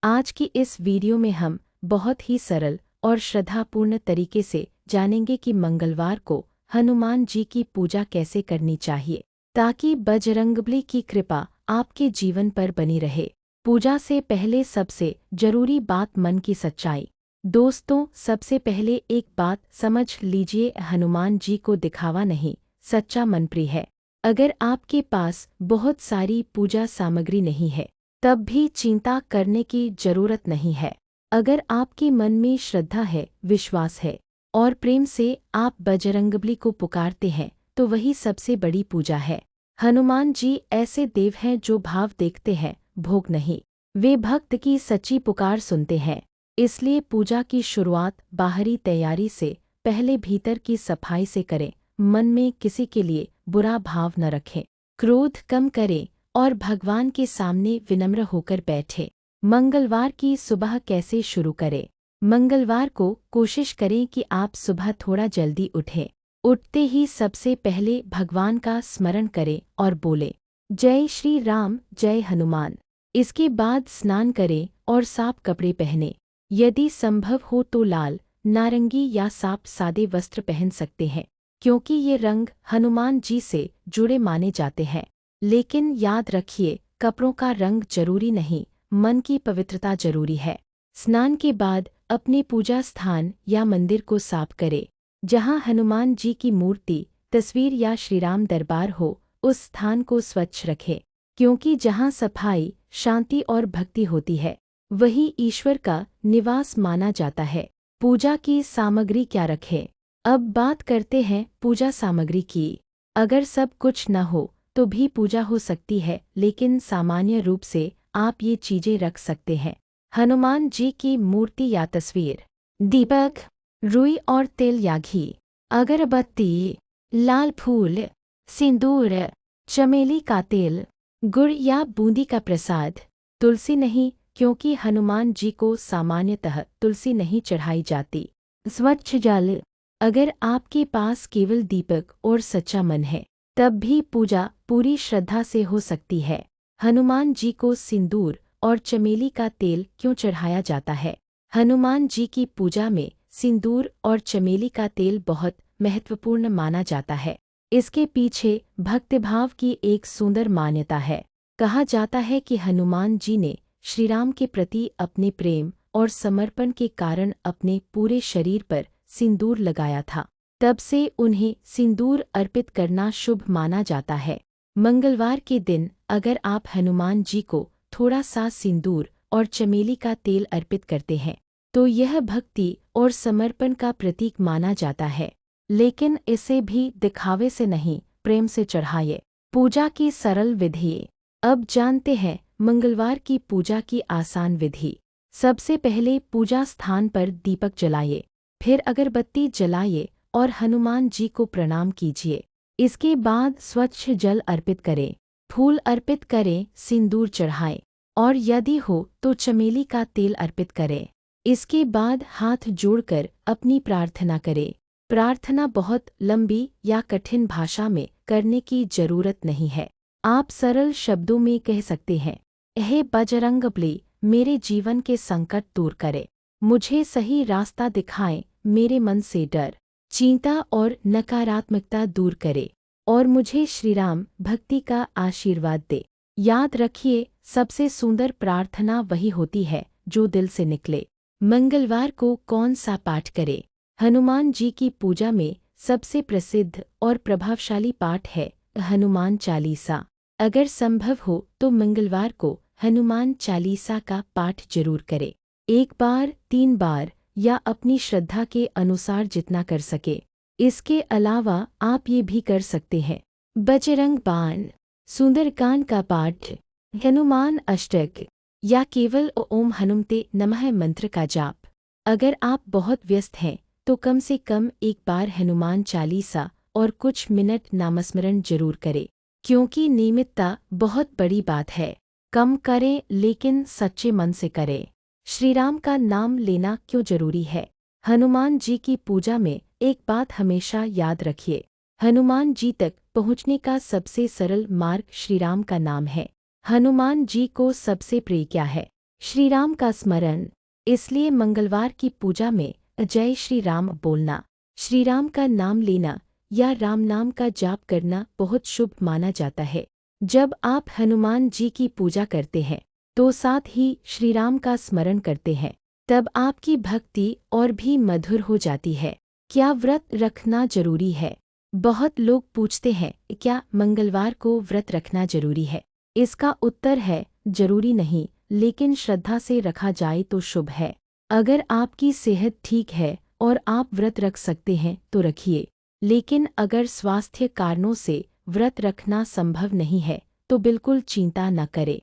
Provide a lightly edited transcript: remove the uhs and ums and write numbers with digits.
आज की इस वीडियो में हम बहुत ही सरल और श्रद्धापूर्ण तरीके से जानेंगे कि मंगलवार को हनुमान जी की पूजा कैसे करनी चाहिए ताकि बजरंगबली की कृपा आपके जीवन पर बनी रहे। पूजा से पहले सबसे जरूरी बात मन की सच्चाई। दोस्तों, सबसे पहले एक बात समझ लीजिए, हनुमान जी को दिखावा नहीं, सच्चा मन प्रिय है। अगर आपके पास बहुत सारी पूजा सामग्री नहीं है तब भी चिंता करने की जरूरत नहीं है। अगर आपके मन में श्रद्धा है, विश्वास है और प्रेम से आप बजरंगबली को पुकारते हैं तो वही सबसे बड़ी पूजा है। हनुमान जी ऐसे देव हैं जो भाव देखते हैं, भोग नहीं। वे भक्त की सच्ची पुकार सुनते हैं। इसलिए पूजा की शुरुआत बाहरी तैयारी से पहले भीतर की सफाई से करें। मन में किसी के लिए बुरा भाव न रखें, क्रोध कम करें और भगवान के सामने विनम्र होकर बैठे। मंगलवार की सुबह कैसे शुरू करें? मंगलवार को कोशिश करें कि आप सुबह थोड़ा जल्दी उठें। उठते ही सबसे पहले भगवान का स्मरण करें और बोलें, जय श्री राम, जय हनुमान। इसके बाद स्नान करें और साफ कपड़े पहनें। यदि संभव हो तो लाल, नारंगी या साफ सादे वस्त्र पहन सकते हैं, क्योंकि ये रंग हनुमान जी से जुड़े माने जाते हैं। लेकिन याद रखिए, कपड़ों का रंग जरूरी नहीं, मन की पवित्रता जरूरी है। स्नान के बाद अपने पूजा स्थान या मंदिर को साफ करें। जहां हनुमान जी की मूर्ति, तस्वीर या श्रीराम दरबार हो, उस स्थान को स्वच्छ रखें, क्योंकि जहां सफाई, शांति और भक्ति होती है वही ईश्वर का निवास माना जाता है। पूजा की सामग्री क्या रखें? अब बात करते हैं पूजा सामग्री की। अगर सब कुछ न हो तो भी पूजा हो सकती है, लेकिन सामान्य रूप से आप ये चीजें रख सकते हैं। हनुमान जी की मूर्ति या तस्वीर, दीपक, रुई और तेल या घी, अगरबत्ती, लाल फूल, सिंदूर, चमेली का तेल, गुड़ या बूंदी का प्रसाद। तुलसी नहीं, क्योंकि हनुमान जी को सामान्यतः तुलसी नहीं चढ़ाई जाती। स्वच्छ जल, अगर आपके पास केवल दीपक और सच्चा मन है तब भी पूजा पूरी श्रद्धा से हो सकती है। हनुमान जी को सिंदूर और चमेली का तेल क्यों चढ़ाया जाता है? हनुमान जी की पूजा में सिंदूर और चमेली का तेल बहुत महत्वपूर्ण माना जाता है। इसके पीछे भक्तिभाव की एक सुंदर मान्यता है। कहा जाता है कि हनुमान जी ने श्रीराम के प्रति अपने प्रेम और समर्पण के कारण अपने पूरे शरीर पर सिंदूर लगाया था। तब से उन्हें सिंदूर अर्पित करना शुभ माना जाता है। मंगलवार के दिन अगर आप हनुमान जी को थोड़ा सा सिंदूर और चमेली का तेल अर्पित करते हैं तो यह भक्ति और समर्पण का प्रतीक माना जाता है। लेकिन इसे भी दिखावे से नहीं, प्रेम से चढ़ाइए। पूजा की सरल विधि। अब जानते हैं मंगलवार की पूजा की आसान विधि। सबसे पहले पूजा स्थान पर दीपक जलाइए, फिर अगरबत्ती जलाइए और हनुमान जी को प्रणाम कीजिए। इसके बाद स्वच्छ जल अर्पित करें, फूल अर्पित करें, सिंदूर चढ़ाएं और यदि हो तो चमेली का तेल अर्पित करें। इसके बाद हाथ जोड़कर अपनी प्रार्थना करें। प्रार्थना बहुत लंबी या कठिन भाषा में करने की जरूरत नहीं है। आप सरल शब्दों में कह सकते हैं, हे बजरंगबली, मेरे जीवन के संकट दूर करें, मुझे सही रास्ता दिखाएं, मेरे मन से डर, चिंता और नकारात्मकता दूर करे और मुझे श्रीराम भक्ति का आशीर्वाद दे। याद रखिए, सबसे सुंदर प्रार्थना वही होती है जो दिल से निकले। मंगलवार को कौन सा पाठ करें? हनुमान जी की पूजा में सबसे प्रसिद्ध और प्रभावशाली पाठ है हनुमान चालीसा। अगर संभव हो तो मंगलवार को हनुमान चालीसा का पाठ जरूर करें। 1 बार, 3 बार या अपनी श्रद्धा के अनुसार जितना कर सके। इसके अलावा आप ये भी कर सकते हैं बजरंग बाण, सुंदरकांड का पाठ, हनुमान अष्टक या केवल ओम हनुमते नमः मंत्र का जाप। अगर आप बहुत व्यस्त हैं तो कम से कम 1 बार हनुमान चालीसा और कुछ मिनट नामस्मरण जरूर करें, क्योंकि नियमितता बहुत बड़ी बात है। कम करें लेकिन सच्चे मन से करें। श्रीराम का नाम लेना क्यों जरूरी है? हनुमान जी की पूजा में एक बात हमेशा याद रखिए, हनुमान जी तक पहुँचने का सबसे सरल मार्ग श्रीराम का नाम है। हनुमान जी को सबसे प्रिय क्या है? श्री राम का स्मरण। इसलिए मंगलवार की पूजा में जय श्री राम बोलना, श्री राम का नाम लेना या राम नाम का जाप करना बहुत शुभ माना जाता है। जब आप हनुमान जी की पूजा करते हैं तो साथ ही श्री राम का स्मरण करते हैं, तब आपकी भक्ति और भी मधुर हो जाती है। क्या व्रत रखना जरूरी है? बहुत लोग पूछते हैं, क्या मंगलवार को व्रत रखना जरूरी है? इसका उत्तर है, जरूरी नहीं, लेकिन श्रद्धा से रखा जाए तो शुभ है। अगर आपकी सेहत ठीक है और आप व्रत रख सकते हैं तो रखिए, लेकिन अगर स्वास्थ्य कारणों से व्रत रखना संभव नहीं है तो बिल्कुल चिंता न करें।